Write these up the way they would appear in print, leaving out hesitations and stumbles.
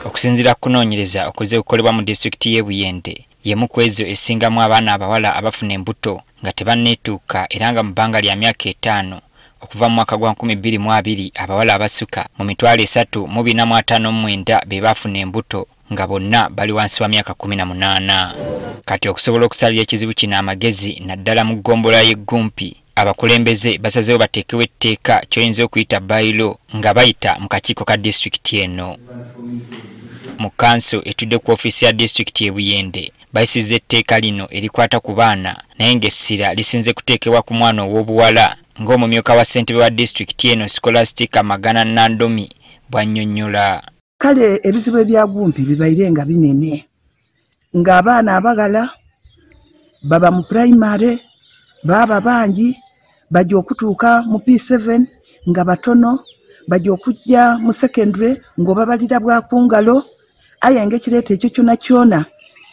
Okusinziira kunoonyereza okuze okukolebwa mu disitulikiti y'e Buyende yemu ku ezo esingamu abaana abawala abafuna embuto nga tebanneetuuka era nga mu bbanga lya myaka 5 okuva mu mwaka gwa 2020 abawala abasuka mu mitwalo 3,459 be bafuna embuto nga bonna bali wansi wa myaka 18. Kati okusobola okusalira ekizibu kino amagezi naddala mu ggombolola y'eggumpi abakulembeze basazeewo bateekewo etteeka ky'oyinza okuyita bayiro nga bayita mu kakiiko ka disitulikiti eno. Mu kanso etudde ku ofiisi ya disitulikiti y'e Buyende bayisizza etteeka lino erikwata ku baana naye ng'essira lisinze kuteekebwa ku mwana ow'obuwala ng'omumyuka wa ssentebe wa disitulikiti eno Scholastica Magana Nandomi bw'annyonnyola. Kale ebizibu ebyagumpi bibaire nga binene ng'abaana abagala baba mu primary baba bangi bajja okutuuka mu P7 nga batono bajja okujja mu secondary ng'obabalira bwakungalo aye ng'ekireeta ekyo kyona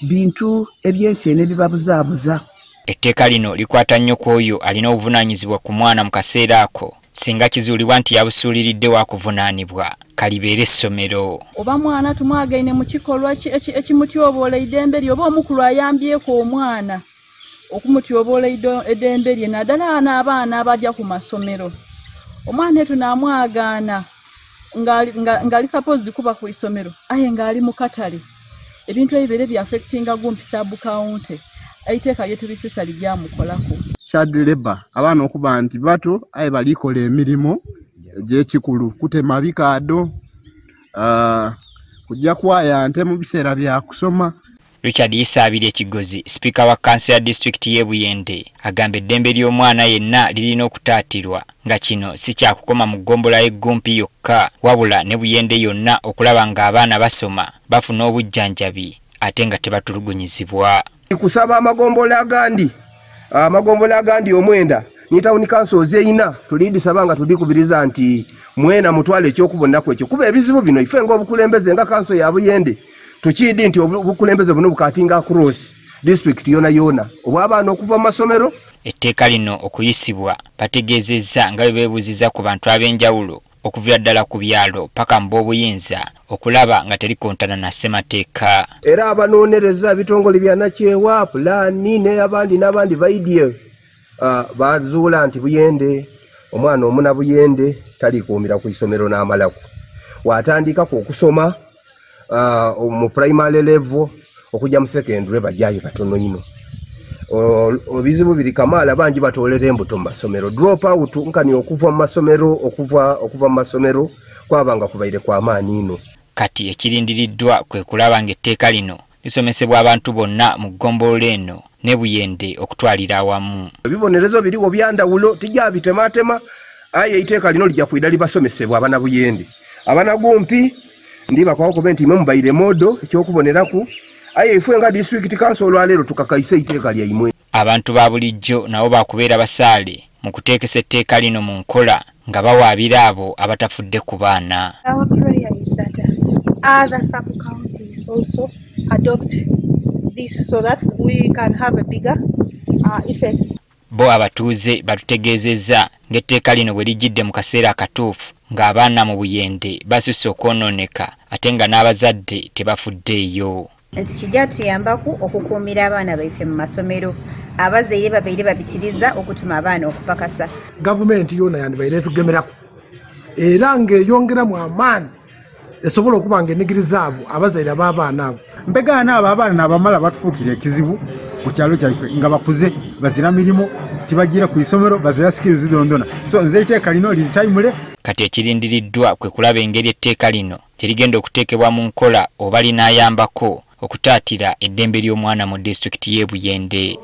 bintu ebyensyene bibabuzaabuza. Etteeka lino likwata nnyo ku oyo alina obuvunaanyizibwa ku mwana mu kaseera ako singa kizuulibwa nti yabusuuliridde wa kuvunaanibwa kalibeere essomero. Oba mwana tumwagaine mu kikolwa ekimutyoboola eddembe lye oba omukulu ayambyeko omwana okumutyoboola eddembe lye naddala n'abaana abajja ku masomero. Omwana etu n'amwagaana ng'ali suppose kuba ku isomero aye ng'ali mu katale ebintu ebibere bya affectinga gumpi sub county aiteeka lyetubisisa lijyamukolako. Child labor abaana okuba nti bato aye balikola emirimu egy'ekikulu kutema bikaado kujja kwaya nte mu biseera bya kusoma. Richard Yisaabira Ekigozi, Sipiika wa Kanso ya disitulikiti y'e Buyende, agamba eddembe ly'omwana yenna lirina okutaatirwa nga kino si kyakukoma mu ggombolola y'eggumpi yokka wabula ne Buyende yonna okulaba ng'abaana basoma bafuna obujjanjabi ate nga tebatulugunyizibwa. Kusaba amagombolola agandi omwenda ni tawuni kanso zeeyina tulidisaba nga tudikubiriza nti mwena mutwale ekyokubonako ekyo kuba ebizibu bino ife ng'obukulembeze nga kanso ya Buyende tukiidi nti obukulembeze buno bukatinga across district yona obw'abaana okuva mu masomero. Etteeka lino okuyisibwa bategeezezza nga bwe beebuuziza ku bantu ab'enjawulo okuvira ddala ku byalo paka mu b'obuyinza okulaba nga terikontana na ssemateeka. Era abanoonereza bitongole bya Nakyewa Pulaani n'abandi baidye bazuula nti Buyende omwana omuna Buyende talikuumira ku isomero n'amalako watandikako okusoma mu primary level okujja mu secondary bajjayo batono ino. Obizibu biri kamaala bangi batolera embuto mu masomero drop out nkani okuva mu masomero kwabanga kubaire kwa maani ino. Kati ekirindiriddwa kwe kulaba ng'etteeka lino lisomesebwa abantu bonna mu ggombolola eno ne Buyende okutwalira awamu. Ebibonerezo biriwo byandawulo tijja bitematema aye etteeka lino lijja kwida libasomesebwa abana Buyende abana gumpi ndiba kwa okubenti imwe mubaire modo ekyokuboneraku aye ifwe nga district council olwaleero tukakaise iteeka lya imwe. Abantu ba bulijjo nabo bakubeera basaale mu kuteekesa etteeka lino mu nkola nga bawaabira abo abatafudde ku baana. Our prayer is that other sub-counties also adopt this so that we can have a bigger effect. Bo abatuuze batutegeezezza ng'etteeka lino bwe lijjidde mu kaseera akatuufu ng'abaana mu Buyende basusse okwonooneka ate nga n'abazadde tebafuddeeyo. Kijja tuyambako okukuumira abaana baife mu masomero abazaire babaire babikiriza okutuma abaana okupakasa. Gavumenti yona yandibaire tugemerako era ng'eyongeramu amaani esobola okuba ng'enigiriza abo abazaire ab'abaana abo. Mbegaana abo abaana n'abamala batufuukira ekizibu ku kyalo kyaffe nga bakuze bazira mirimu tibagira ku isomero bazira skills zidondona so nze etteeka lino litayimule. Kati ekirindiriddwa kwe kulaba engeri etteeka lino terigenda okuteekebwa mu nkola oba linaayambako okutaatira eddembe ly'omwana mu disitulikiti y'e Buyende.